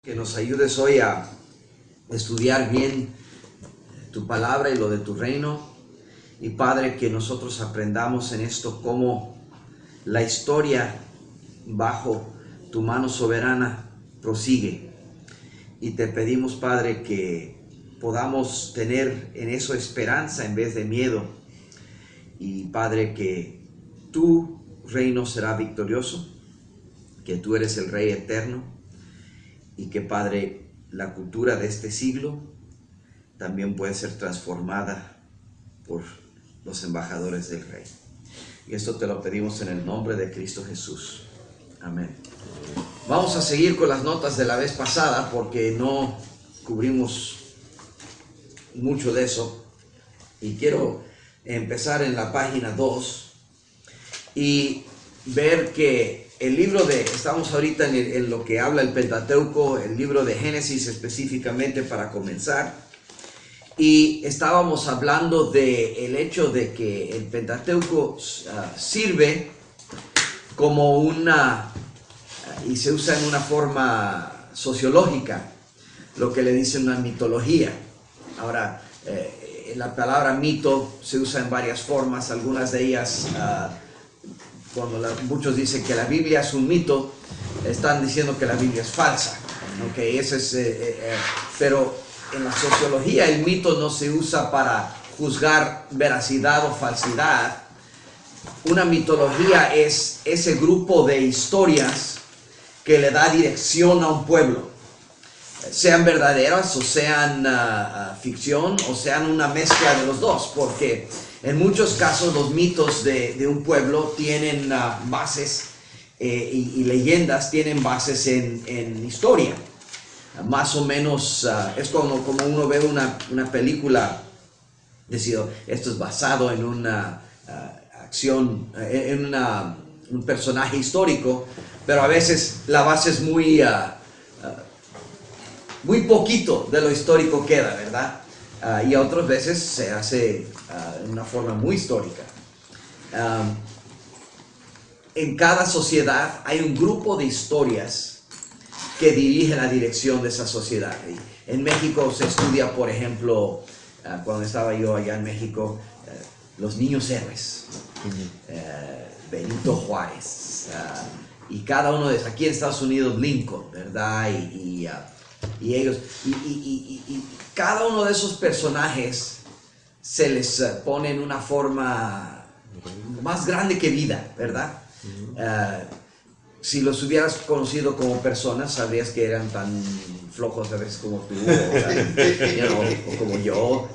Que nos ayudes hoy a estudiar bien tu palabra y lo de tu reino. Y Padre, que nosotros aprendamos en esto cómo la historia bajo tu mano soberana prosigue. Y te pedimos, Padre, que podamos tener en eso esperanza en vez de miedo. Y Padre, que tu reino será victorioso, que tú eres el Rey eterno. Y que, Padre, la cultura de este siglo también puede ser transformada por los embajadores del Rey. Y esto te lo pedimos en el nombre de Cristo Jesús. Amén. Vamos a seguir con las notas de la vez pasada porque no cubrimos mucho de eso. Y quiero empezar en la página 2 y ver que el libro estamos ahorita en lo que habla el Pentateuco, el libro de Génesis específicamente para comenzar, y estábamos hablando del hecho de que el Pentateuco sirve como y se usa en una forma sociológica, lo que le dicen una mitología. Ahora, la palabra mito se usa en varias formas, algunas de ellas... Cuando muchos dicen que la Biblia es un mito, están diciendo que la Biblia es falsa. Okay, pero en la sociología el mito no se usa para juzgar veracidad o falsidad. Una mitología es ese grupo de historias que le da dirección a un pueblo, sean verdaderas o sean ficción o sean una mezcla de los dos, porque en muchos casos los mitos de un pueblo tienen bases y leyendas tienen bases en historia. Más o menos es como uno ve una película, diciendo, esto es basado en una acción, en un personaje histórico, pero a veces la base es muy poquito de lo histórico queda, ¿verdad? Y otras veces se hace de una forma muy histórica. En cada sociedad hay un grupo de historias que dirigen la dirección de esa sociedad. En México se estudia, por ejemplo, cuando estaba yo allá en México, los niños héroes, Benito Juárez, y cada uno de aquí en Estados Unidos Lincoln, ¿verdad? Y ellos, y cada uno de esos personajes se les pone en una forma más grande que vida, ¿verdad? Si los hubieras conocido como personas, sabrías que eran tan flojos a veces como tú, o como yo,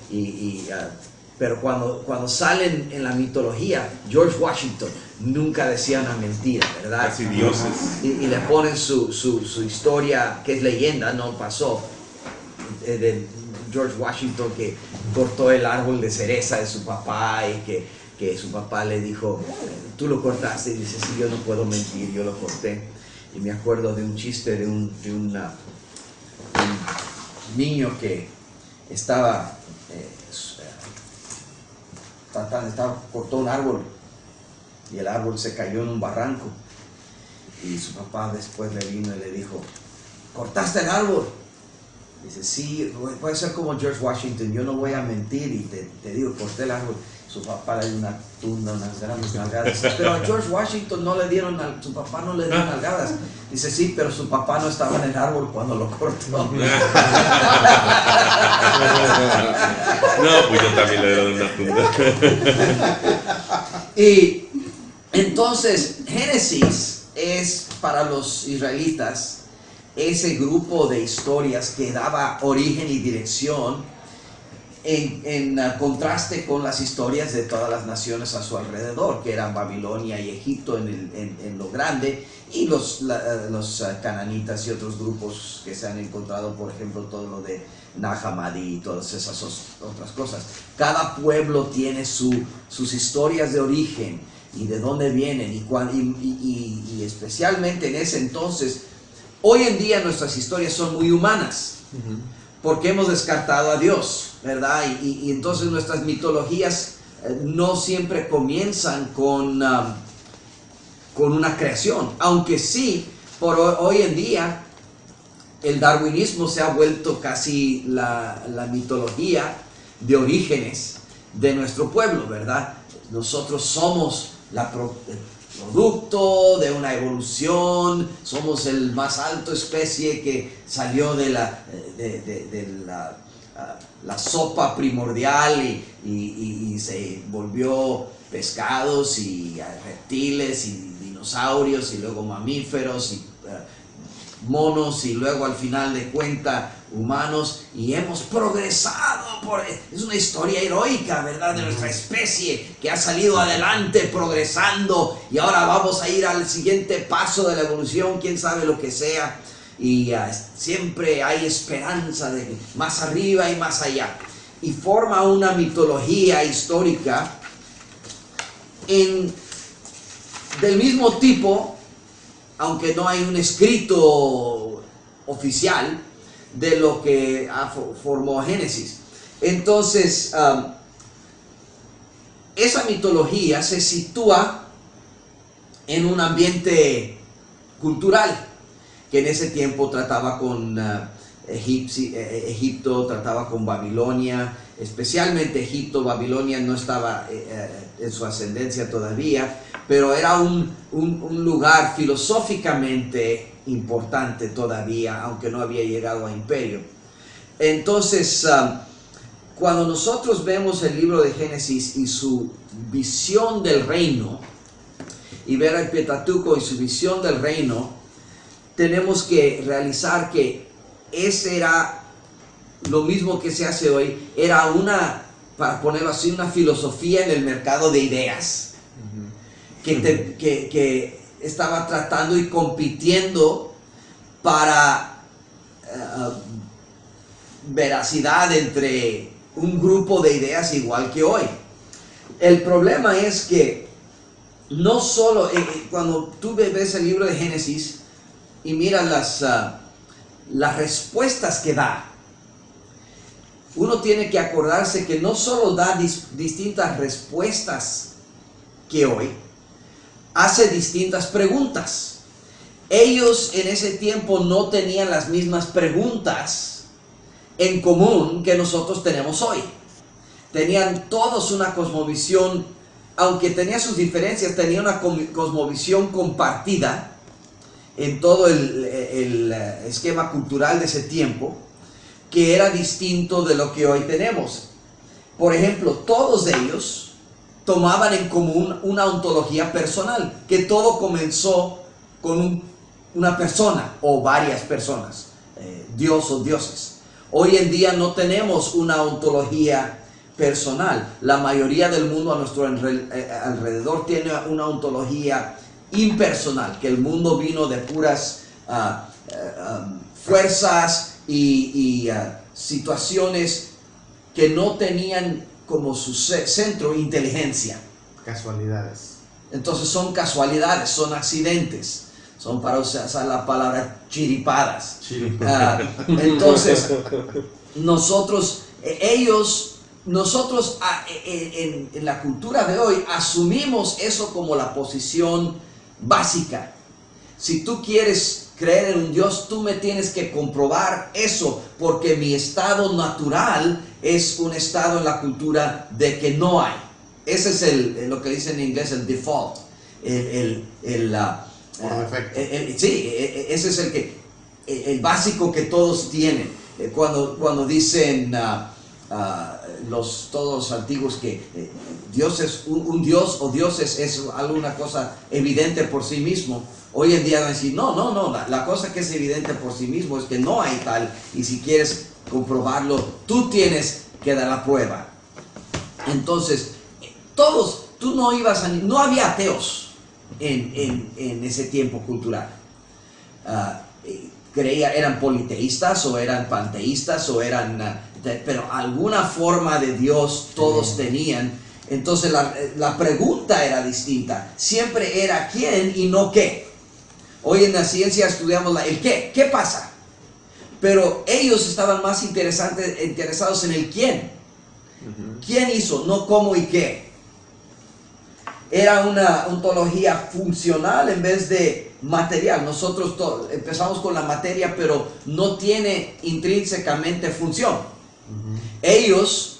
pero cuando salen en la mitología, George Washington nunca decía una mentira, ¿verdad? Casi dioses. Y le ponen su historia, que es leyenda, no pasó, de George Washington que cortó el árbol de cereza de su papá y que su papá le dijo, tú lo cortaste, y dice, sí, yo no puedo mentir, yo lo corté. Y me acuerdo de un chiste de un niño que cortó un árbol y el árbol se cayó en un barranco y su papá después le vino y le dijo, ¿cortaste el árbol? Dice, sí, puede ser como George Washington, yo no voy a mentir y te digo, corté el árbol. Su papá le dio una tunda, unas grandes nalgadas. Pero a George Washington su papá no le dio nalgadas. Dice, sí, pero su papá no estaba en el árbol cuando lo cortó. No, pues yo también le doy una tunda. Y entonces, Génesis es para los israelitas ese grupo de historias que daba origen y dirección en contraste con las historias de todas las naciones a su alrededor, que eran Babilonia y Egipto en lo grande, y los cananitas y otros grupos que se han encontrado, por ejemplo, todo lo de Nahamadi y todas esas otras cosas. Cada pueblo tiene sus historias de origen y de dónde vienen, y especialmente en ese entonces. Hoy en día nuestras historias son muy humanas, porque hemos descartado a Dios, ¿verdad? Y entonces nuestras mitologías no siempre comienzan con una creación, aunque sí, por hoy en día el darwinismo se ha vuelto casi la mitología de orígenes de nuestro pueblo, ¿verdad? Nosotros somos el producto de una evolución, somos el más alto especie que salió de la sopa primordial y se volvió pescados y reptiles y dinosaurios y luego mamíferos y monos y luego al final de cuentas humanos, y hemos progresado es una historia heroica, ¿verdad?, de nuestra especie que ha salido adelante progresando, y ahora vamos a ir al siguiente paso de la evolución, quién sabe lo que sea, y siempre hay esperanza de más arriba y más allá, y forma una mitología histórica del mismo tipo, aunque no hay un escrito oficial de lo que formó Génesis. Entonces, esa mitología se sitúa en un ambiente cultural, que en ese tiempo trataba con Egipto, trataba con Babilonia, especialmente Egipto. Babilonia no estaba en su ascendencia todavía, pero era un lugar filosóficamente importante todavía, aunque no había llegado a imperio. Entonces, cuando nosotros vemos el libro de Génesis y su visión del reino, y ver al Pentateuco y su visión del reino, tenemos que realizar que ese era lo mismo que se hace hoy, era para ponerlo así, una filosofía en el mercado de ideas, que estaba tratando y compitiendo para veracidad entre un grupo de ideas igual que hoy. El problema es que no solo, cuando tú ves el libro de Génesis y miras las respuestas que da, uno tiene que acordarse que no solo da distintas respuestas que hoy, hace distintas preguntas. Ellos en ese tiempo no tenían las mismas preguntas en común que nosotros tenemos hoy. Tenían todos una cosmovisión, aunque tenía sus diferencias, tenía una cosmovisión compartida en todo el esquema cultural de ese tiempo, que era distinto de lo que hoy tenemos. Por ejemplo, todos ellos tomaban en común una ontología personal, que todo comenzó con una persona o varias personas, Dios o dioses. Hoy en día no tenemos una ontología personal. La mayoría del mundo a nuestro alrededor tiene una ontología impersonal, que el mundo vino de puras fuerzas y situaciones que no tenían como su centro inteligencia. Casualidades. Entonces son casualidades, son accidentes, son, para usar la palabra, chiripadas. Entonces nosotros en la cultura de hoy asumimos eso como la posición básica. Si tú quieres creer en un Dios, tú me tienes que comprobar eso, porque mi estado natural es un estado en la cultura de que no hay. Ese es lo que dicen en inglés el default, por defecto. Sí, ese es el básico que todos tienen. Cuando dicen todos los antiguos que Dios es un Dios o dioses es alguna cosa evidente por sí mismo, hoy en día van a decir, no, la cosa que es evidente por sí mismo es que no hay tal, y si quieres comprobarlo, tú tienes que dar la prueba. Entonces, no había ateos en ese tiempo cultural. Eran politeístas o eran panteístas o pero alguna forma de Dios todos tenían. Entonces la pregunta era distinta, siempre era quién y no qué. Hoy en la ciencia estudiamos el qué pasa, pero ellos estaban más interesados en el quién. ¿Quién hizo? No cómo y qué. era una ontología funcional en vez de material. Nosotros empezamos con la materia, pero no tiene intrínsecamente función. Ellos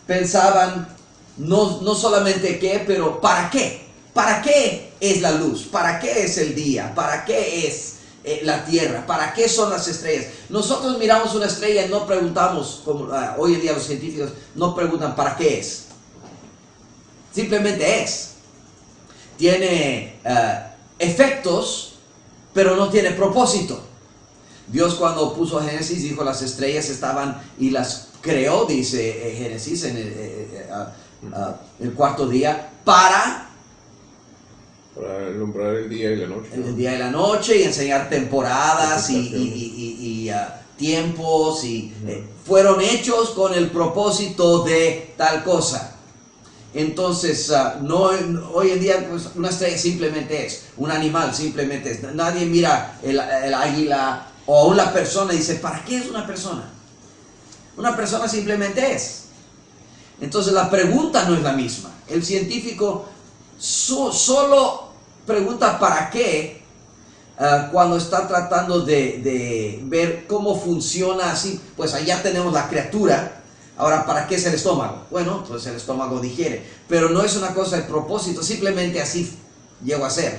pensaban no solamente qué, pero ¿para qué? ¿Para qué es la luz? ¿Para qué es el día? ¿Para qué es la tierra? ¿Para qué son las estrellas? Nosotros miramos una estrella y no preguntamos, como hoy en día los científicos no preguntan ¿para qué es? Simplemente es. Tiene efectos, pero no tiene propósito. Dios, cuando puso Génesis, dijo las estrellas estaban y las creó, dice Génesis en el cuarto día, para alumbrar el día y la noche. el día y la noche, y enseñar temporadas y tiempos, y fueron hechos con el propósito de tal cosa. Entonces, hoy en día pues, una estrella simplemente es, un animal simplemente es. Nadie mira el águila o aún la persona y dice, ¿para qué es una persona? Una persona simplemente es. Entonces la pregunta no es la misma. El científico solo pregunta ¿para qué? Cuando está tratando de ver cómo funciona así, pues allá tenemos la criatura. Ahora, ¿para qué es el estómago? Bueno, pues el estómago digiere, pero no es una cosa de propósito, simplemente así llegó a ser.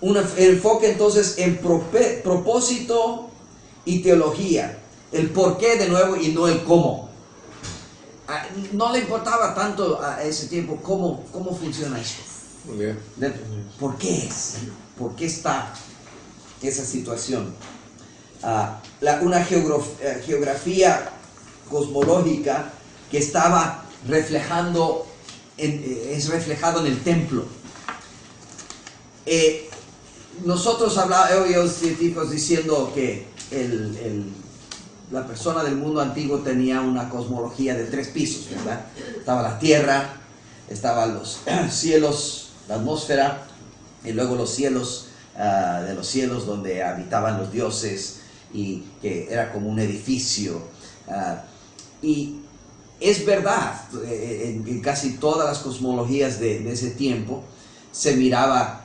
Un enfoque entonces en propósito y teología, el por qué de nuevo y no el cómo. No le importaba tanto a ese tiempo cómo funciona esto. ¿Por qué es? ¿Por qué está esa situación? Una geografía cosmológica que estaba reflejado en el templo. Nosotros he oído científicos diciendo que la persona del mundo antiguo tenía una cosmología de 3 pisos, ¿verdad? Estaba la tierra, estaban los cielos, la atmósfera, y luego los cielos de los cielos donde habitaban los dioses, y que era como un edificio. Y es verdad, en casi todas las cosmologías de ese tiempo se miraba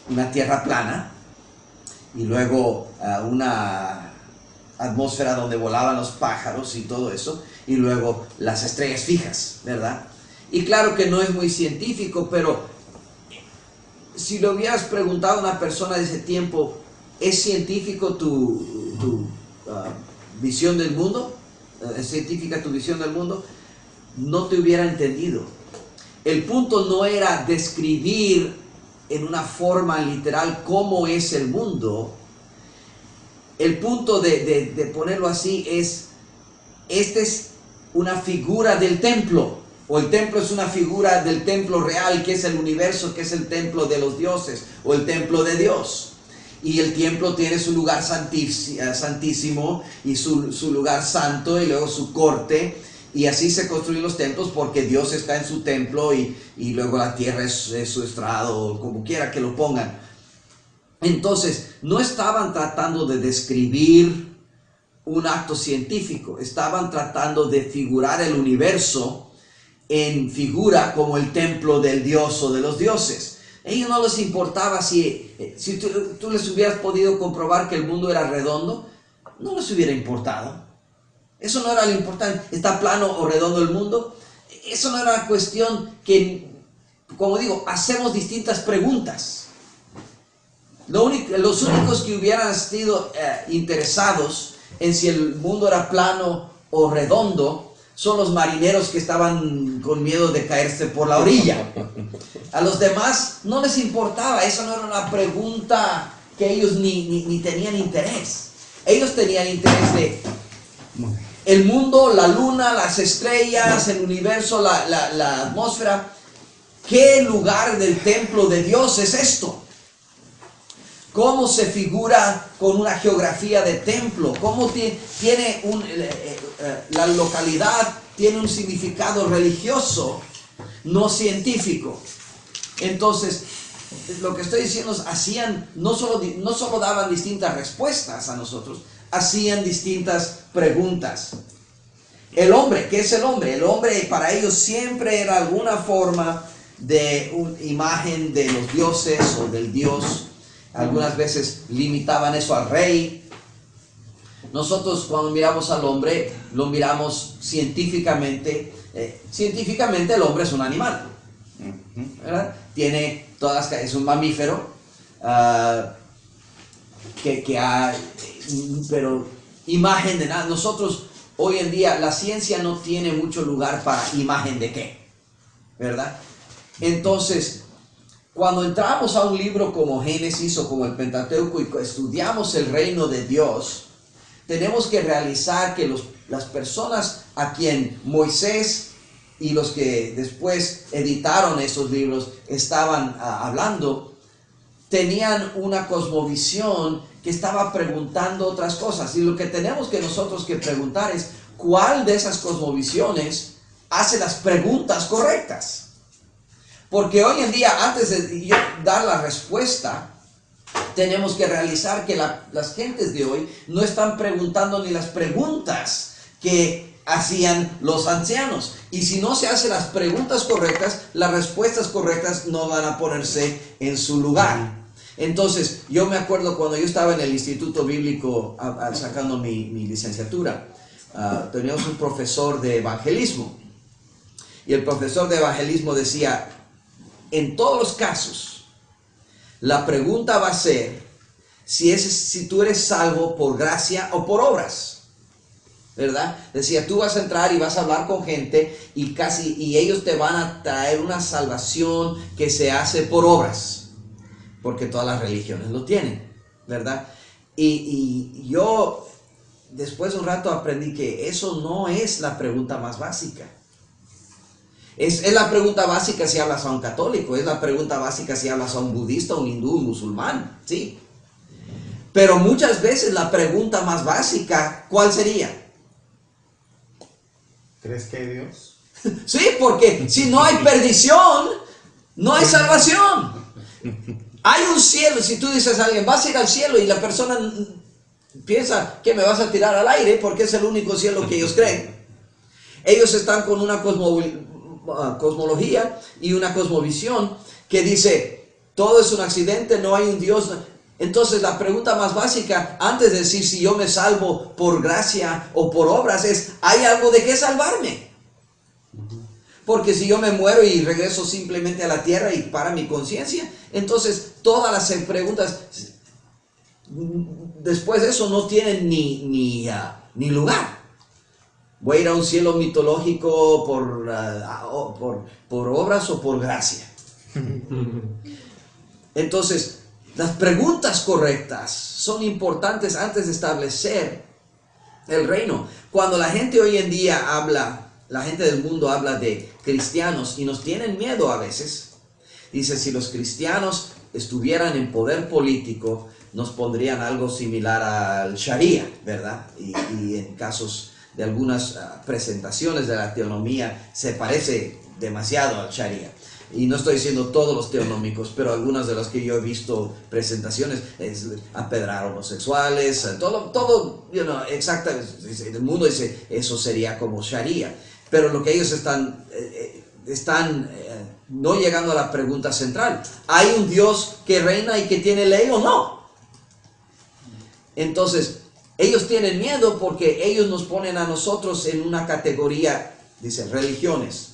una tierra plana y luego una atmósfera donde volaban los pájaros y todo eso, y luego las estrellas fijas, ¿verdad? Y claro que no es muy científico, pero si lo hubieras preguntado a una persona de ese tiempo, ¿es científico tu visión del mundo? ¿Es científica tu visión del mundo? No te hubiera entendido. El punto no era describir en una forma literal cómo es el mundo. El punto de ponerlo así es, esta es una figura del templo, o el templo es una figura del templo real, que es el universo, que es el templo de los dioses, o el templo de Dios. Y el templo tiene su lugar santísimo y su lugar santo, y luego su corte, y así se construyen los templos porque Dios está en su templo, y luego la tierra es su estrado, como quiera que lo pongan. Entonces, no estaban tratando de describir un acto científico, estaban tratando de figurar el universo en figura como el templo del Dios o de los dioses. A ellos no les importaba si tú les hubieras podido comprobar que el mundo era redondo, no les hubiera importado. Eso no era lo importante. ¿Está plano o redondo el mundo? Eso no era una cuestión que, como digo, hacemos distintas preguntas. Los únicos que hubieran sido interesados en si el mundo era plano o redondo son los marineros que estaban con miedo de caerse por la orilla. A los demás no les importaba, eso no era una pregunta que ellos ni tenían interés. Ellos tenían interés de el mundo, la luna, las estrellas, el universo, la atmósfera. ¿Qué lugar del templo de Dios es esto? ¿Cómo se figura con una geografía de templo? ¿Cómo tiene la localidad tiene un significado religioso, no científico? Entonces, lo que estoy diciendo es, no solo daban distintas respuestas a nosotros, hacían distintas preguntas. El hombre, ¿qué es el hombre? El hombre para ellos siempre era alguna forma de una imagen de los dioses o del Dios. Algunas veces limitaban eso al rey. Nosotros cuando miramos al hombre, lo miramos científicamente. Científicamente el hombre es un animal, ¿verdad? Tiene todas las, es un mamífero, pero imagen de nada. Nosotros hoy en día la ciencia no tiene mucho lugar para imagen de qué, ¿verdad? Entonces, cuando entramos a un libro como Génesis o como el Pentateuco y estudiamos el reino de Dios, tenemos que realizar que las personas a quien Moisés y los que después editaron esos libros estaban hablando, tenían una cosmovisión que estaba preguntando otras cosas. Y lo que tenemos que nosotros que preguntar es, ¿cuál de esas cosmovisiones hace las preguntas correctas? Porque hoy en día, antes de dar la respuesta, tenemos que realizar que las gentes de hoy no están preguntando ni las preguntas que hacían los ancianos. Y si no se hacen las preguntas correctas, las respuestas correctas no van a ponerse en su lugar. Entonces, yo me acuerdo cuando yo estaba en el Instituto Bíblico sacando mi licenciatura, teníamos un profesor de evangelismo. Y el profesor de evangelismo decía, en todos los casos, la pregunta va a ser si tú eres salvo por gracia o por obras, ¿verdad? Decía, tú vas a entrar y vas a hablar con gente y ellos te van a traer una salvación que se hace por obras, porque todas las religiones lo tienen, ¿verdad? Y yo después de un rato aprendí que eso no es la pregunta más básica. Es la pregunta básica si hablas a un católico, es la pregunta básica si hablas a un budista, un hindú, un musulmán, sí. Pero muchas veces la pregunta más básica, ¿cuál sería? ¿Crees que hay Dios? Sí, porque si no hay perdición, no hay salvación. Hay un cielo. Si tú dices a alguien, vas a ir al cielo, y la persona piensa que me vas a tirar al aire porque es el único cielo que ellos creen. Ellos están con una cosmología y una cosmovisión que dice, todo es un accidente, no hay un Dios. Entonces la pregunta más básica, antes de decir si yo me salvo por gracia o por obras, es, ¿hay algo de qué salvarme? Porque si yo me muero y regreso simplemente a la tierra y para mi conciencia, entonces todas las preguntas después de eso no tienen ni lugar. Voy a ir a un cielo mitológico por obras o por gracia. Entonces, las preguntas correctas son importantes antes de establecer el reino. Cuando la gente hoy en día habla, la gente del mundo habla de cristianos y nos tienen miedo a veces. Dice, si los cristianos estuvieran en poder político, nos pondrían algo similar al Sharia, ¿verdad? Y en casos de algunas presentaciones de la teonomía se parece demasiado al Sharia. Y no estoy diciendo todos los teonómicos, pero algunas de las que yo he visto presentaciones es apedrar homosexuales, todo exactamente. El mundo dice, eso sería como Sharia. Pero lo que ellos están no llegando a la pregunta central. ¿Hay un Dios que reina y que tiene ley o no? Entonces, ellos tienen miedo porque ellos nos ponen a nosotros en una categoría, dice, religiones.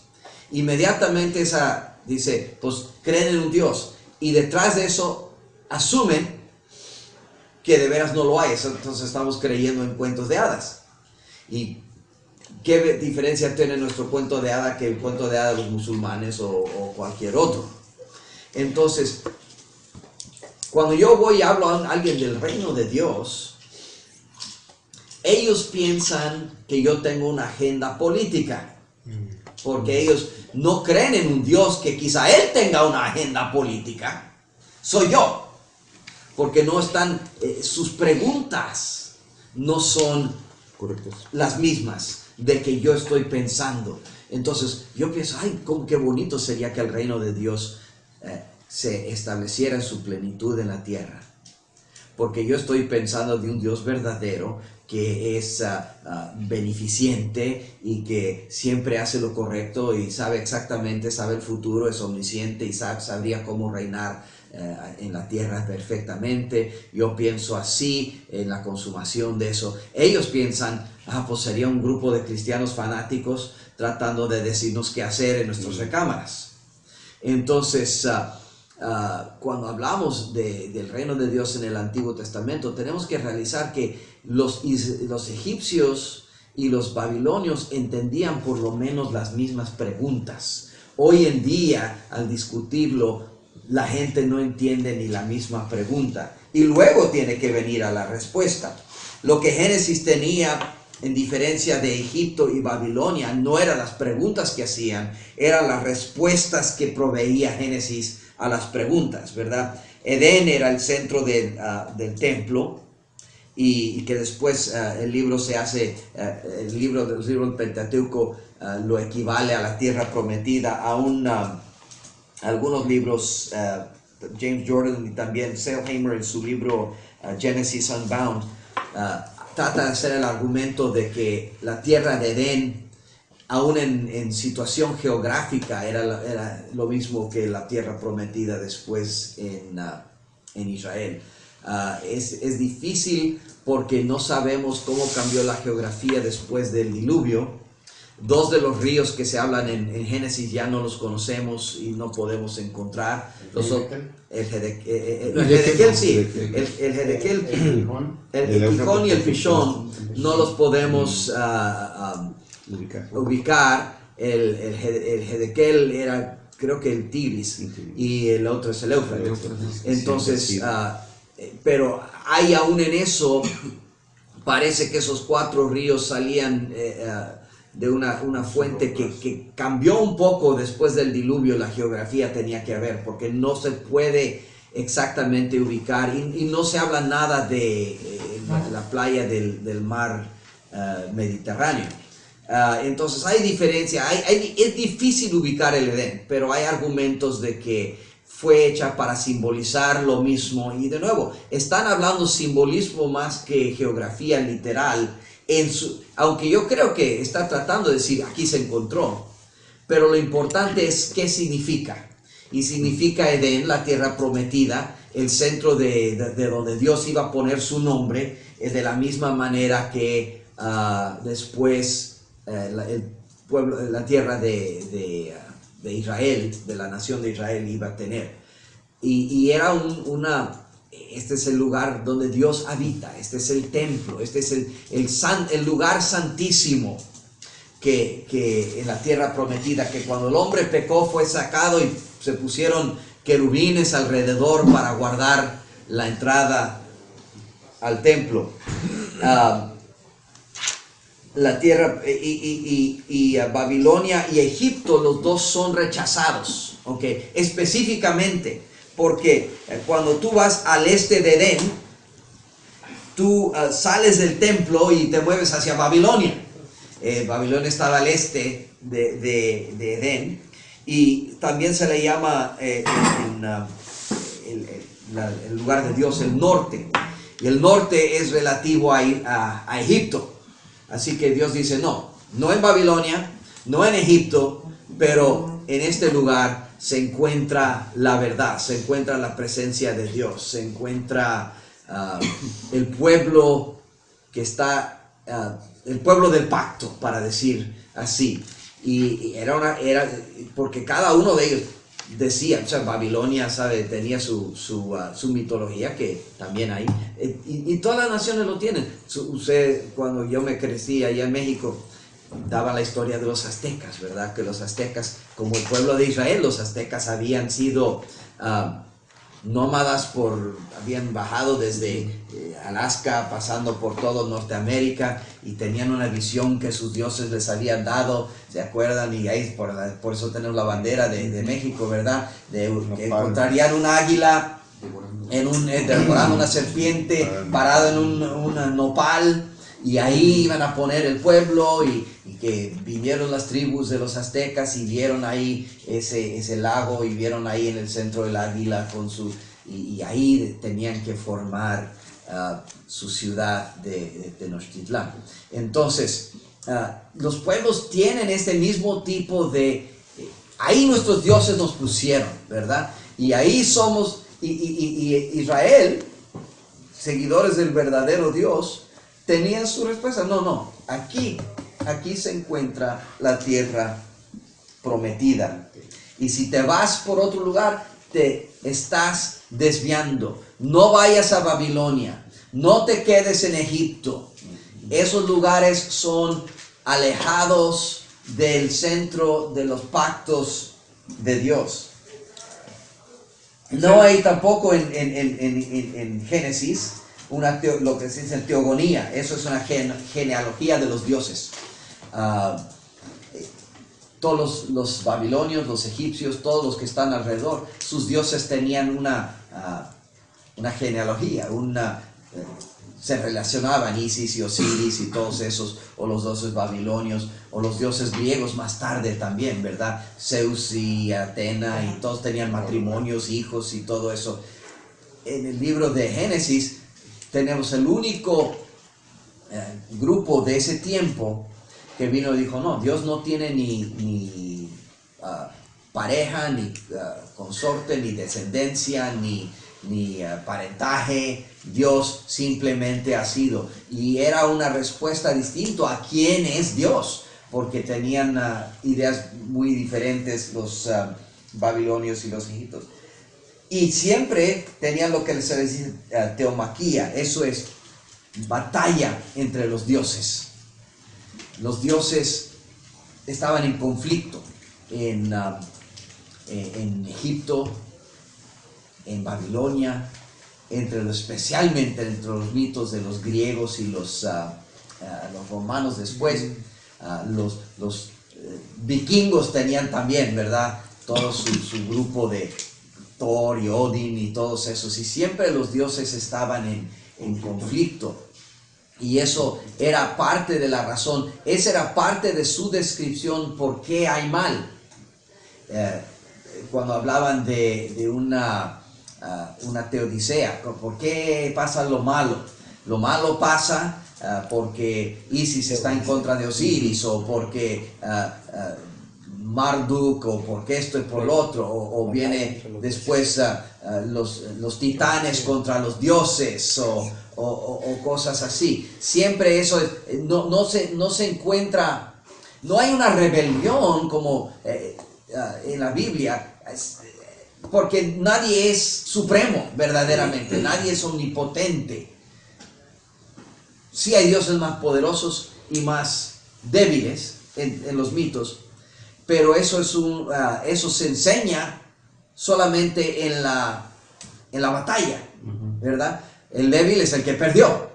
Inmediatamente dice, pues creen en un Dios. Y detrás de eso asumen que de veras no lo hay. Entonces estamos creyendo en cuentos de hadas. ¿Y qué diferencia tiene nuestro cuento de hada que el cuento de hadas de los musulmanes o cualquier otro? Entonces, cuando yo voy y hablo a alguien del reino de Dios, ellos piensan que yo tengo una agenda política, porque ellos no creen en un Dios que quizá Él tenga una agenda política. Soy yo, porque no están, sus preguntas no son correctos, las mismas de que yo estoy pensando. Entonces yo pienso, ay, qué bonito sería que el reino de Dios se estableciera en su plenitud en la tierra. porque yo estoy pensando de un Dios verdadero que es beneficente y que siempre hace lo correcto y sabe exactamente, sabe el futuro, es omnisciente y sabría cómo reinar en la tierra perfectamente. Yo pienso así en la consumación de eso. Ellos piensan, pues sería un grupo de cristianos fanáticos tratando de decirnos qué hacer en nuestras recámaras. Entonces, cuando hablamos del reino de Dios en el Antiguo Testamento, tenemos que realizar que los egipcios y los babilonios entendían por lo menos las mismas preguntas. Hoy en día, al discutirlo, la gente no entiende ni la misma pregunta y luego tiene que venir a la respuesta. Lo que Génesis tenía, en diferencia de Egipto y Babilonia, no eran las preguntas que hacían, eran las respuestas que proveía Génesis a las preguntas, ¿verdad? Edén era el centro del templo y que después el libro se hace, el libro del Pentateuco lo equivale a la tierra prometida. Algunos libros, James Jordan y también Sailhamer en su libro Genesis Unbound, trata de hacer el argumento de que la tierra de Edén, aún en situación geográfica, era lo mismo que la tierra prometida después en Israel. Es difícil porque no sabemos cómo cambió la geografía después del diluvio. Dos de los ríos que se hablan en Génesis ya no los conocemos y no podemos encontrar. El Jedequel sí, el Jedequel, el Gijón y el Pishón no los podemos ubicar. El Jedequel era, creo que el Tigris, y el otro es el Éufrates. Entonces, pero hay aún en eso, parece que esos cuatro ríos salían de una fuente que cambió un poco después del diluvio. La geografía tenía que ver, porque no se puede exactamente ubicar y no se habla nada de la playa del mar Mediterráneo. Entonces hay diferencia, es difícil ubicar el Edén, pero hay argumentos de que fue hecha para simbolizar lo mismo. Y de nuevo, están hablando simbolismo más que geografía literal, aunque yo creo que está tratando de decir aquí se encontró, pero lo importante es qué significa. Y significa Edén, la tierra prometida, el centro de donde Dios iba a poner su nombre, de la misma manera que después la tierra de Israel, de la nación de Israel, iba a tener. Y era este es el lugar donde Dios habita, este es el templo, este es el lugar santísimo que en la tierra prometida, que cuando el hombre pecó fue sacado y se pusieron querubines alrededor para guardar la entrada al templo. La tierra y Babilonia y Egipto, los dos son rechazados, ¿okay? Específicamente porque cuando tú vas al este de Edén, tú sales del templo y te mueves hacia Babilonia. Babilonia estaba al este de Edén, y también se le llama el lugar de Dios el norte, y el norte es relativo a Egipto. Así que Dios dice, no en Babilonia, no en Egipto, pero en este lugar se encuentra la verdad, se encuentra la presencia de Dios, se encuentra el pueblo que está, el pueblo del pacto, para decir así. Y era porque cada uno de ellos decía, o sea, Babilonia, ¿sabe?, tenía su mitología, que también hay, y todas las naciones lo tienen. Usted, cuando yo me crecí allá en México, daba la historia de los aztecas, ¿verdad? Que los aztecas, como el pueblo de Israel, los aztecas habían sido nómadas, habían bajado desde Alaska, pasando por todo Norteamérica, y tenían una visión que sus dioses les habían dado, ¿se acuerdan? Y ahí por eso tenemos la bandera de México, ¿verdad? Que encontrarían un águila devorando una serpiente, parado en un nopal, y ahí iban a poner el pueblo, y que vinieron las tribus de los aztecas y vieron ahí ese lago, y vieron ahí en el centro el águila con y ahí tenían que formar su ciudad de Tenochtitlán. Entonces, los pueblos tienen este mismo tipo de... ahí nuestros dioses nos pusieron, ¿verdad? Y ahí somos, y Israel, seguidores del verdadero Dios, tenían su respuesta. No, aquí se encuentra la tierra prometida. Y si te vas por otro lugar, te estás desviando. No vayas a Babilonia, no te quedes en Egipto. Esos lugares son alejados del centro de los pactos de Dios. No hay tampoco en Génesis lo que se dice teogonía. Eso es una genealogía de los dioses. Todos los babilonios, los egipcios, todos los que están alrededor, sus dioses tenían una genealogía, se relacionaban Isis y Osiris y todos esos, o los dioses babilonios, o los dioses griegos más tarde también, ¿verdad? Zeus y Atena, y todos tenían matrimonios, hijos y todo eso. En el libro de Génesis tenemos el único grupo de ese tiempo que vino y dijo, no, Dios no tiene ni pareja, ni consorte, ni descendencia, ni parentaje. Dios simplemente ha sido. Y era una respuesta distinta a quién es Dios, porque tenían ideas muy diferentes los babilonios y los egipcios. Y siempre tenían lo que se les dice teomaquía, eso es batalla entre los dioses. Los dioses estaban en conflicto en Egipto, en Babilonia, especialmente entre los mitos de los griegos y los romanos después. Los vikingos tenían también, ¿verdad? Todo su grupo de Thor y Odin y todos esos. Y siempre los dioses estaban en conflicto. Y eso era parte de la razón. Esa era parte de su descripción por qué hay mal. Cuando hablaban de una teodicea, ¿por qué pasa lo malo? Lo malo pasa porque Isis está en contra de Osiris, o porque Marduk, o porque esto y por lo otro, o viene después los titanes contra los dioses, o cosas así. Siempre eso no se encuentra, no hay una rebelión como en la Biblia, porque nadie es supremo verdaderamente, nadie es omnipotente. Sí hay dioses más poderosos y más débiles en los mitos, pero eso se enseña solamente en la batalla, ¿verdad? El débil es el que perdió,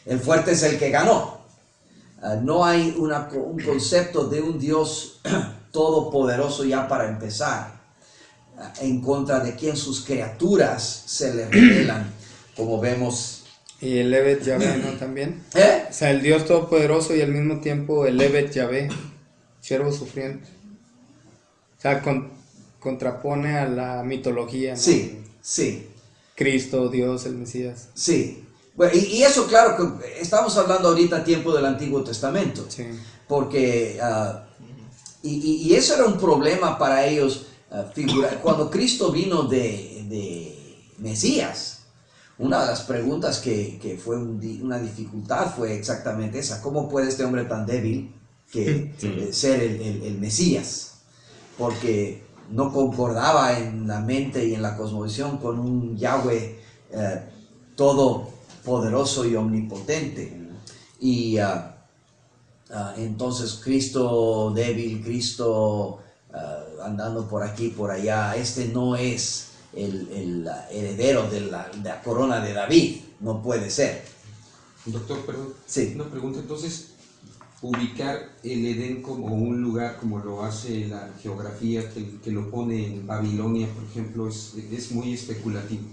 el fuerte es el que ganó. No hay un concepto de un Dios todopoderoso ya para empezar, en contra de quien sus criaturas se le rebelan, como vemos. Y el Evet Yahvé, ¿no? También. O sea, el Dios todopoderoso y al mismo tiempo el Evet Yahvé, siervo sufriente. O sea, contrapone a la mitología, ¿no? Sí. Cristo, Dios, el Mesías. Sí. Bueno, y eso, claro, que estamos hablando ahorita tiempo del Antiguo Testamento. Sí. Porque, y eso era un problema para ellos. Cuando Cristo vino de Mesías, una de las preguntas que fue una dificultad fue exactamente esa: ¿cómo puede este hombre tan débil ser el Mesías? Porque no concordaba en la mente y en la cosmovisión con un Yahweh todopoderoso y omnipotente. Y entonces Cristo débil, Cristo andando por aquí, por allá, no es el heredero de la corona de David, no puede ser. Doctor, perdón, Sí. una pregunta. Entonces, ubicar el Edén como un lugar, como lo hace la geografía, que lo pone en Babilonia, por ejemplo, es muy especulativo.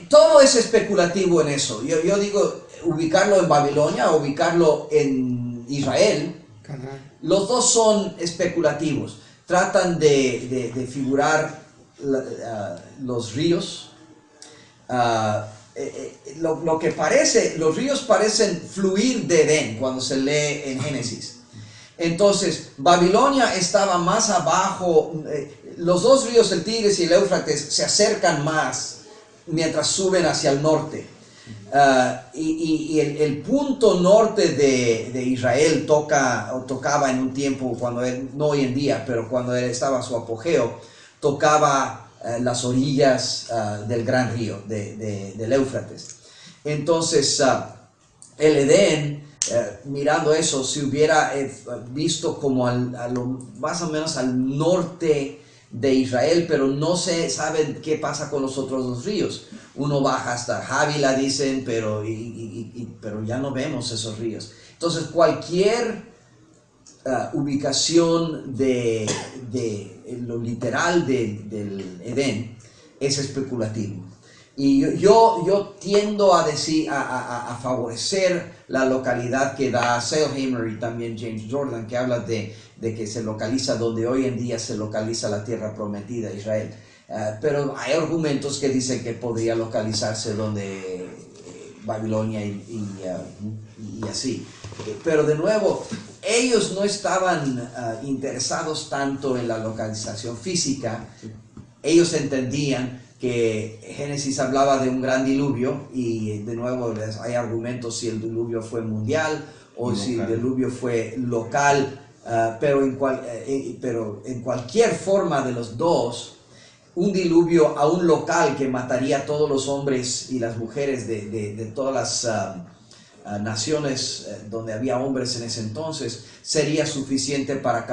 Todo es especulativo en eso. Yo digo, ubicarlo en Babilonia o ubicarlo en Israel, los dos son especulativos. Tratan de figurar los ríos, lo que parece, los ríos parecen fluir de Edén cuando se lee en Génesis. Entonces, Babilonia estaba más abajo, los dos ríos, el Tigris y el Éufrates, se acercan más mientras suben hacia el norte. Y el punto norte de Israel tocaba en un tiempo, no hoy en día, pero cuando él estaba a su apogeo, tocaba las orillas del gran río, del Éufrates. Entonces, el Edén, mirando eso, se hubiera visto como más o menos al norte de Israel, pero no se sabe qué pasa con los otros dos ríos. Uno baja hasta Javila, dicen, pero ya no vemos esos ríos. Entonces, cualquier ubicación de lo literal del Edén es especulativo. Y yo tiendo a favorecer la localidad que da Sailhamer y también James Jordan, que habla de que se localiza donde hoy en día se localiza la tierra prometida, Israel. Pero hay argumentos que dicen que podría localizarse donde Babilonia y así. Pero de nuevo, ellos no estaban interesados tanto en la localización física. Ellos entendían que Génesis hablaba de un gran diluvio, y de nuevo hay argumentos si el diluvio fue mundial o si el diluvio fue local, pero en cualquier forma de los dos, un diluvio aún local que mataría a todos los hombres y las mujeres de todas las naciones donde había hombres en ese entonces, sería suficiente para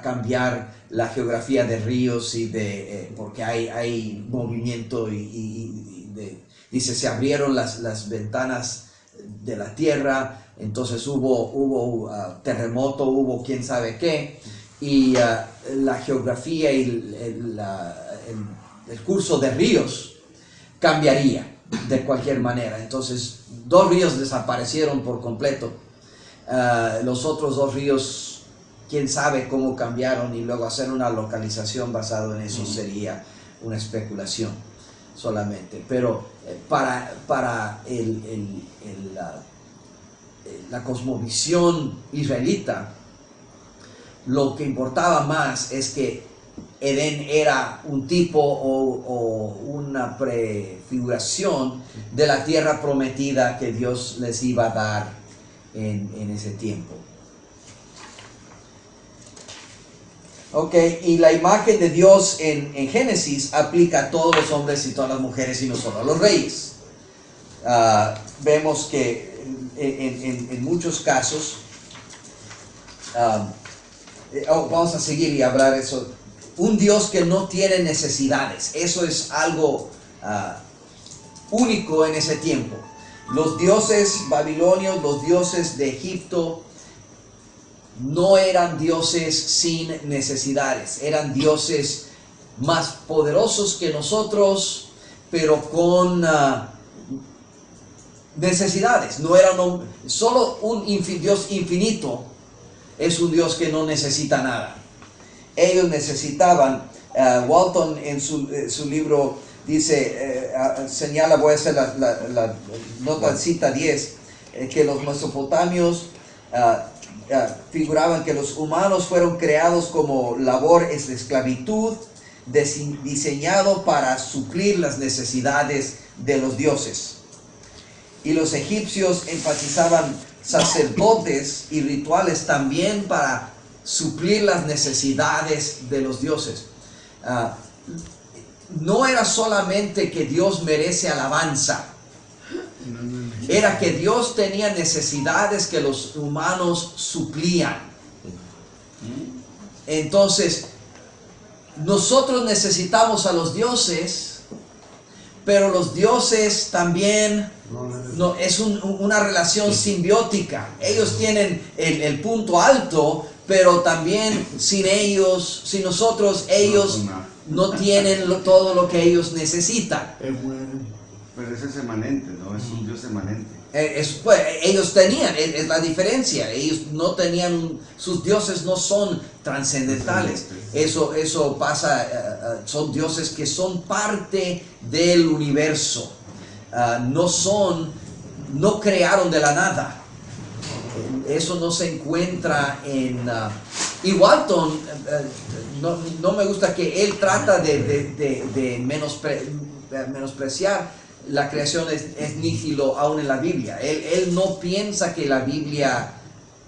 cambiar la geografía de ríos porque hay movimiento dice, se abrieron las ventanas de la tierra, entonces hubo terremoto, hubo quién sabe qué, y la geografía y el curso de ríos cambiaría de cualquier manera. Entonces, dos ríos desaparecieron por completo. Los otros dos ríos, quién sabe cómo cambiaron, y luego hacer una localización basado en eso sería una especulación solamente. Pero para la cosmovisión israelita, lo que importaba más es que Edén era un tipo o una prefiguración de la tierra prometida que Dios les iba a dar en ese tiempo. Ok, y la imagen de Dios en Génesis aplica a todos los hombres y todas las mujeres y no solo a los reyes. Vemos que en muchos casos, vamos a seguir y hablar eso. Un Dios que no tiene necesidades, eso es algo único en ese tiempo. Los dioses babilonios, los dioses de Egipto, no eran dioses sin necesidades, eran dioses más poderosos que nosotros, pero con necesidades. No eran solo un Dios infinito, es un Dios que no necesita nada. Ellos necesitaban, Walton en su libro dice, señala, voy a hacer la nota, cita 10, que los mesopotamios figuraban que los humanos fueron creados como labor de esclavitud, diseñado para suplir las necesidades de los dioses. Y los egipcios enfatizaban sacerdotes y rituales también para suplir las necesidades de los dioses. No era solamente que Dios merece alabanza, era que Dios tenía necesidades que los humanos suplían. Entonces, nosotros necesitamos a los dioses, pero los dioses también es una relación simbiótica. Ellos tienen el punto alto, pero también sin nosotros, ellos no tienen todo lo que ellos necesitan. Pero es emanente, ¿no? Es un Dios emanente. Ellos tenían, es la diferencia. Ellos no tenían, sus dioses no son trascendentales. Eso pasa, son dioses que son parte del universo. no crearon de la nada. Eso no se encuentra en... y Walton, no me gusta que él trata de menospreciar la creación es níhilo aún en la Biblia. Él no piensa que la Biblia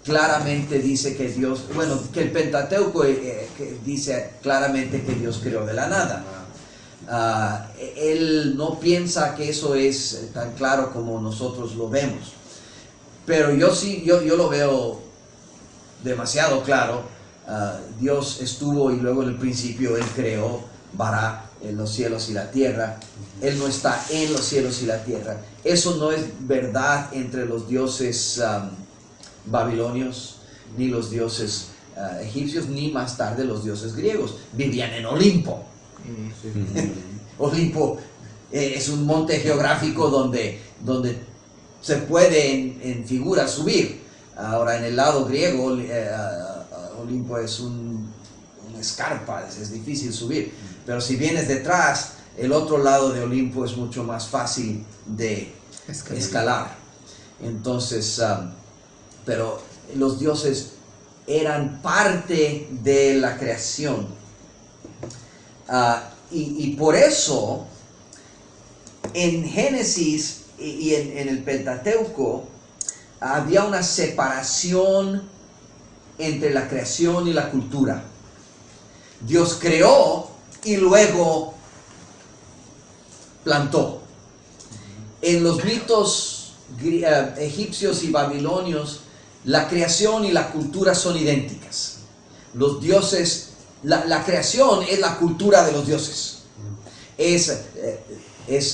claramente dice que Dios, bueno, que el Pentateuco que dice claramente que Dios creó de la nada. Él no piensa que eso es tan claro como nosotros lo vemos. Pero yo lo veo demasiado claro. Dios estuvo y luego en el principio Él creó Bará, en los cielos y la tierra. Él no está en los cielos y la tierra. Eso no es verdad entre los dioses babilonios, ni los dioses egipcios, ni más tarde los dioses griegos. Vivían en Olimpo. Olimpo es un monte geográfico donde se puede en figura subir. Ahora en el lado griego Olimpo es una escarpa, es difícil subir. Pero si vienes detrás, el otro lado de Olimpo es mucho más fácil de escalar. Entonces, pero los dioses eran parte de la creación. Y por eso, en Génesis y en el Pentateuco, había una separación entre la creación y la cultura. Dios creó y luego plantó. En los mitos egipcios y babilonios, la creación y la cultura son idénticas. Los dioses, la creación es la cultura de los dioses.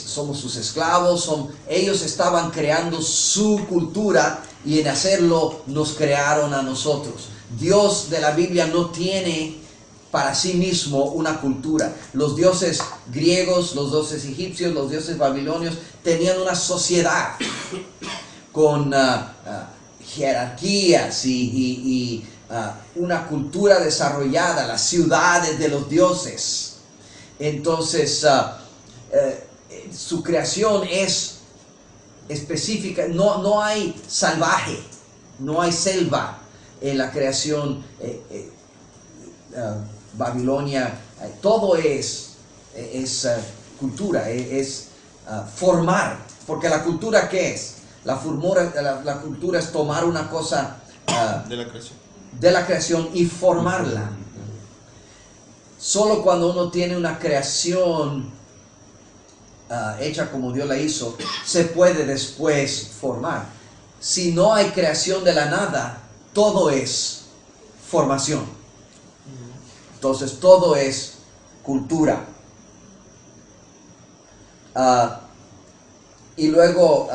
Somos sus esclavos, ellos estaban creando su cultura y en hacerlo nos crearon a nosotros. Dios de la Biblia no tiene para sí mismo una cultura. Los dioses griegos, los dioses egipcios, los dioses babilonios tenían una sociedad con jerarquías y una cultura desarrollada, las ciudades de los dioses. Entonces, su creación es específica, no hay salvaje, no hay selva en la creación Babilonia. Todo es cultura, es formar, porque la cultura ¿qué es? La cultura es tomar una cosa de la creación y formarla. Solo cuando uno tiene una creación hecha como Dios la hizo, se puede después formar. Si no hay creación de la nada, todo es formación. Entonces todo es cultura. Y luego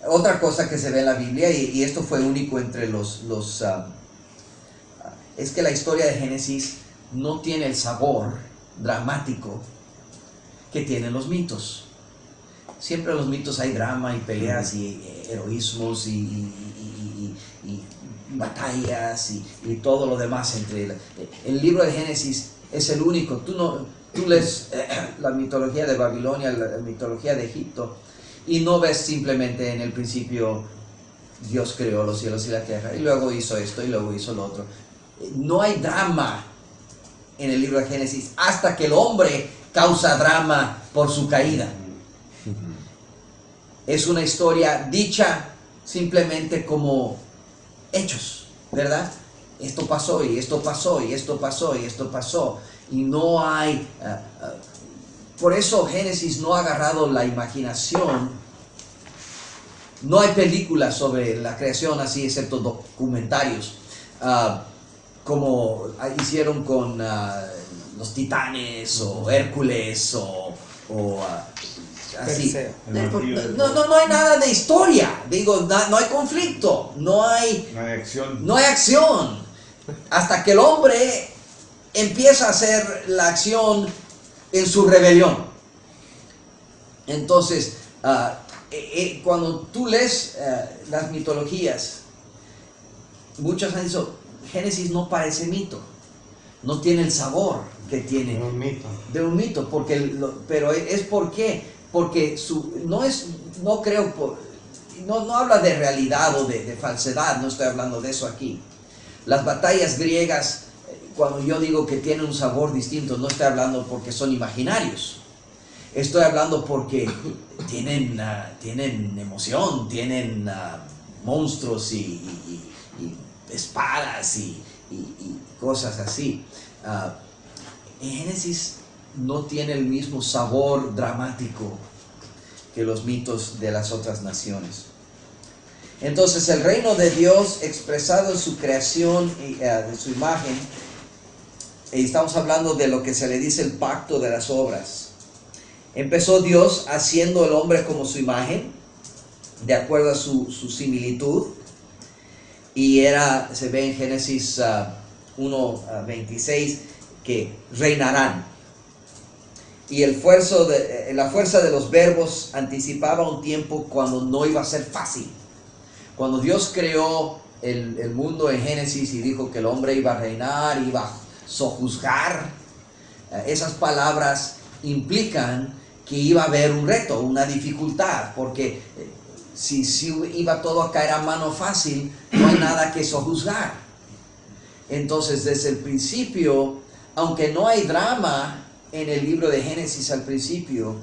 otra cosa que se ve en la Biblia, y esto fue único entre es que la historia de Génesis no tiene el sabor dramático que tienen los mitos. Siempre en los mitos hay drama y peleas y heroísmos y batallas y todo lo demás. El libro de Génesis es el único. Tú lees la mitología de Babilonia, la mitología de Egipto, y no ves simplemente en el principio Dios creó los cielos y la tierra y luego hizo esto y luego hizo lo otro. No hay drama en el libro de Génesis hasta que el hombre causa drama por su caída. Es una historia dicha simplemente como hechos, ¿verdad? Esto pasó y esto pasó y esto pasó y esto pasó. Y no hay... por eso Génesis no ha agarrado la imaginación. No hay películas sobre la creación así, excepto documentarios. Como hicieron con los titanes o Hércules o así. No hay nada de historia. Digo, no hay conflicto, no hay acción. Hasta que el hombre empieza a hacer la acción en su rebelión. Entonces, cuando tú lees las mitologías, muchos han dicho, Génesis no parece mito, no tiene el sabor que tiene Un mito. de un mito, pero es ¿por qué? porque no habla de realidad o de falsedad, no estoy hablando de eso aquí. Las batallas griegas, cuando yo digo que tienen un sabor distinto, no estoy hablando porque son imaginarios. Estoy hablando porque tienen emoción, tienen monstruos y espadas y cosas así. En Génesis no tiene el mismo sabor dramático que los mitos de las otras naciones. Entonces el reino de Dios expresado en su creación, de su imagen, y estamos hablando de lo que se le dice el pacto de las obras. Empezó Dios haciendo el hombre como su imagen, de acuerdo a su similitud, y se ve en Génesis 1:26 que reinarán. Y la fuerza de los verbos anticipaba un tiempo cuando no iba a ser fácil. Cuando Dios creó el mundo en Génesis y dijo que el hombre iba a reinar, iba a sojuzgar, esas palabras implican que iba a haber un reto, una dificultad, porque si iba todo a caer a mano fácil, no hay nada que sojuzgar. Entonces, desde el principio, aunque no hay drama en el libro de Génesis al principio,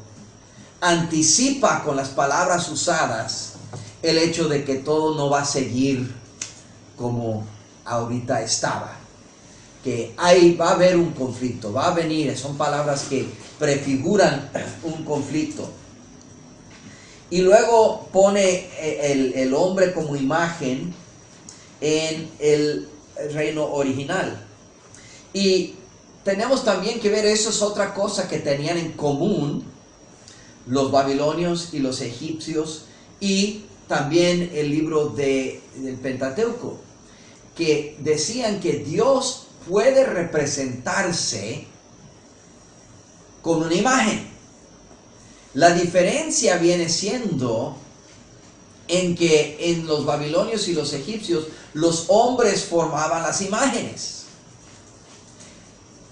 anticipa con las palabras usadas el hecho de que todo no va a seguir como ahorita estaba, que va a haber un conflicto, va a venir, son palabras que prefiguran un conflicto. Y luego pone el hombre como imagen en el reino original. Y tenemos también que ver, eso es otra cosa que tenían en común los babilonios y los egipcios, y también el libro del Pentateuco, que decían que Dios puede representarse con una imagen. La diferencia viene siendo en que en los babilonios y los egipcios los hombres formaban las imágenes.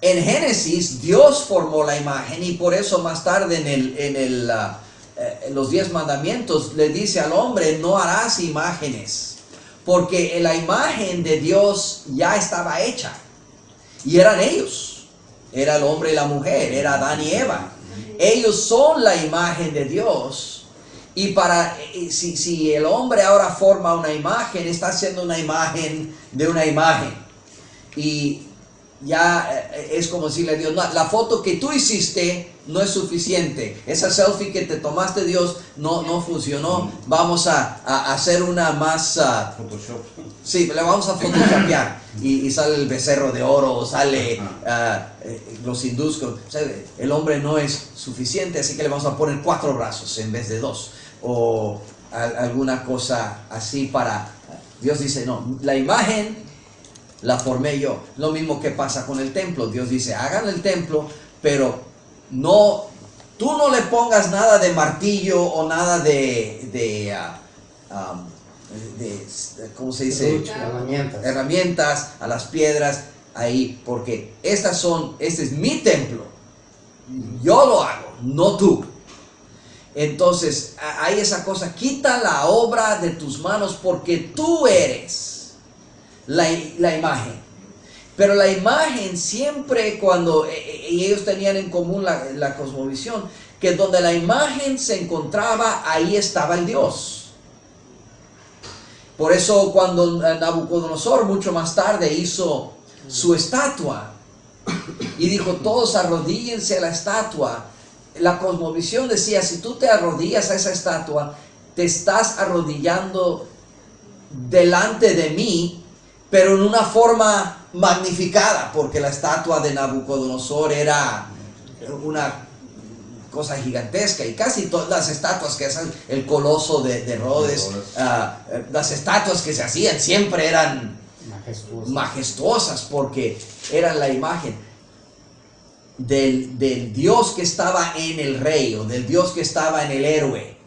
En Génesis Dios formó la imagen, y por eso más tarde en los 10 mandamientos le dice al hombre: no harás imágenes, porque la imagen de Dios ya estaba hecha, y eran ellos, era el hombre y la mujer, era Adán y Eva. Ellos son la imagen de Dios, y si el hombre ahora forma una imagen, está haciendo una imagen de una imagen, y ya es como decirle a Dios: no, la foto que tú hiciste no es suficiente, esa selfie que te tomaste, Dios, no funcionó, vamos a hacer una más Photoshop. sí, le vamos a photoshopear, y sale el becerro de oro, o sale los hindús, o sea, el hombre no es suficiente, así que le vamos a poner 4 brazos en vez de 2, o alguna cosa así. Dios dice: no, la imagen la formé yo. Lo mismo que pasa con el templo. Dios dice: hagan el templo, pero tú no le pongas nada de martillo o nada de ¿cómo se dice? Herramientas a las piedras ahí, porque este es mi templo. Yo lo hago, no tú. Entonces hay esa cosa: quita la obra de tus manos, porque tú eres la imagen. Pero la imagen siempre, y ellos tenían en común la cosmovisión, que donde la imagen se encontraba, ahí estaba el Dios. Por eso cuando Nabucodonosor mucho más tarde hizo su estatua y dijo: todos arrodíllense a la estatua, la cosmovisión decía: si tú te arrodillas a esa estatua, te estás arrodillando delante de mí, pero en una forma magnificada, porque la estatua de Nabucodonosor era una cosa gigantesca, y casi todas las estatuas que hacen, el coloso de Rhodes, las estatuas que se hacían siempre eran majestuosas, porque eran la imagen del Dios que estaba en el rey, o del Dios que estaba en el héroe.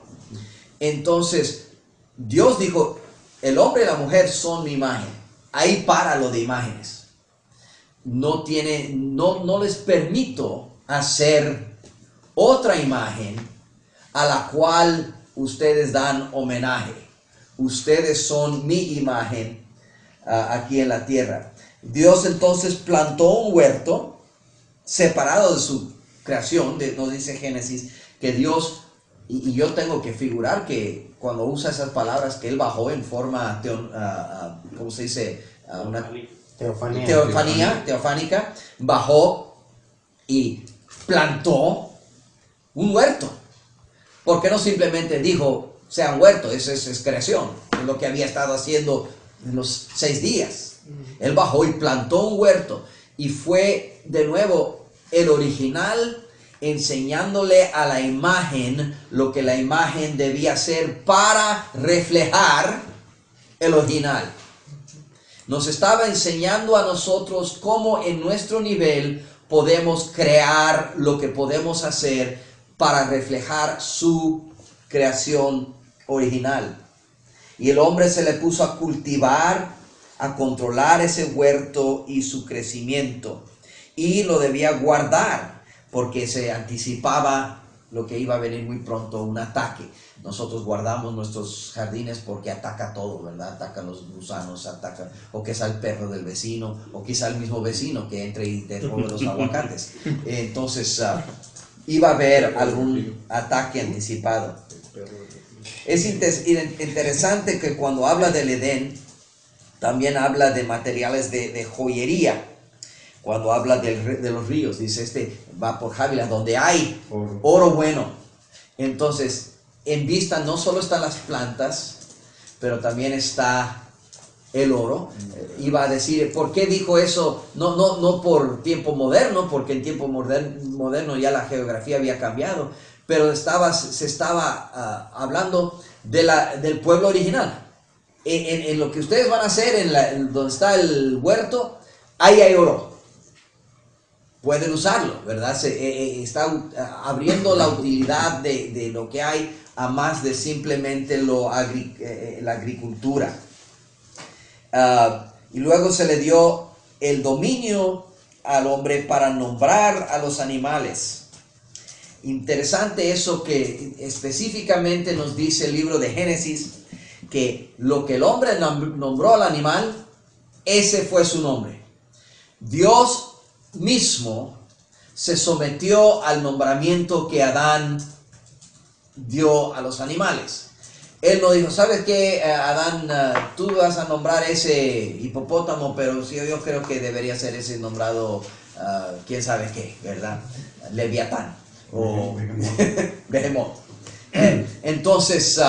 Entonces Dios dijo: el hombre y la mujer son mi imagen. Ahí para lo de imágenes. No les permito hacer otra imagen a la cual ustedes dan homenaje. Ustedes son mi imagen aquí en la tierra. Dios entonces plantó un huerto separado de su creación. Nos dice Génesis que Dios, y yo tengo que figurar que cuando usa esas palabras, que Él bajó en forma, ¿cómo se dice? Una teofánica, bajó y plantó un huerto. ¿Por qué no simplemente dijo, sea un huerto? Eso es creación, es lo que había estado haciendo en los 6 días. Él bajó y plantó un huerto, y fue de nuevo el original enseñándole a la imagen lo que la imagen debía ser para reflejar el original. Nos estaba enseñando a nosotros cómo en nuestro nivel podemos crear lo que podemos hacer para reflejar su creación original. Y el hombre se le puso a cultivar, a controlar ese huerto y su crecimiento. Y lo debía guardar, porque se anticipaba lo que iba a venir muy pronto, un ataque. Nosotros guardamos nuestros jardines porque ataca todo, ¿verdad? Atacan los gusanos, ataca, o quizá el perro del vecino, o quizá el mismo vecino que entre y te robe los aguacates. Entonces, iba a haber algún ataque anticipado. Es interesante que cuando habla del Edén, también habla de materiales de joyería. Cuando habla de los ríos, dice va por Jávila, donde hay oro bueno. Entonces, en vista no solo están las plantas, pero también está el oro. Iba a decir, ¿por qué dijo eso? No por tiempo moderno, porque en tiempo moderno ya la geografía había cambiado, pero se estaba hablando del pueblo original. En lo que ustedes van a hacer, donde está el huerto, ahí hay oro. Pueden usarlo, ¿verdad? Está abriendo la utilidad de lo que hay a más de simplemente la agricultura. Y luego se le dio el dominio al hombre para nombrar a los animales. Interesante eso que específicamente nos dice el libro de Génesis, que lo que el hombre nombró al animal, ese fue su nombre. Dios mismo se sometió al nombramiento que Adán dio a los animales. Él no dijo, ¿sabes qué, Adán? Tú vas a nombrar ese hipopótamo, pero sí, yo creo que debería ser ese nombrado, quién sabe qué, ¿verdad? Leviatán o Behemoth. Entonces,